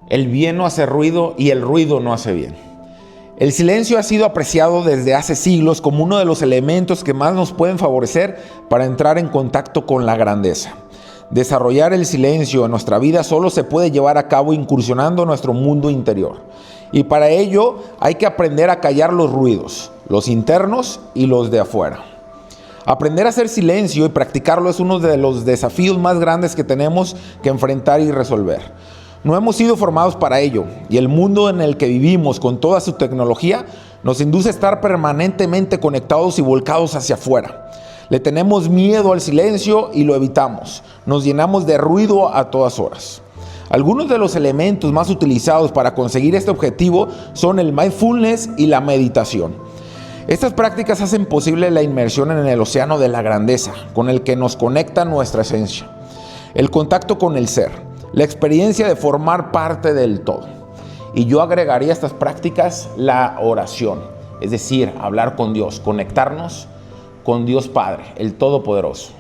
El bien no hace ruido y el ruido no hace bien. El silencio ha sido apreciado desde hace siglos como uno de los elementos que más nos pueden favorecer para entrar en contacto con la grandeza. Desarrollar el silencio en nuestra vida solo se puede llevar a cabo incursionando en nuestro mundo interior. Y para ello hay que aprender a callar los ruidos, los internos y los de afuera. Aprender a hacer silencio y practicarlo es uno de los desafíos más grandes que tenemos que enfrentar y resolver. No hemos sido formados para ello, y el mundo en el que vivimos con toda su tecnología nos induce a estar permanentemente conectados y volcados hacia afuera. Le tenemos miedo al silencio y lo evitamos. Nos llenamos de ruido a todas horas. Algunos de los elementos más utilizados para conseguir este objetivo son el mindfulness y la meditación. Estas prácticas hacen posible la inmersión en el océano de la grandeza, con el que nos conecta nuestra esencia. El contacto con el ser, la experiencia de formar parte del todo. Y yo agregaría a estas prácticas la oración, es decir, hablar con Dios, conectarnos con Dios Padre, el Todopoderoso.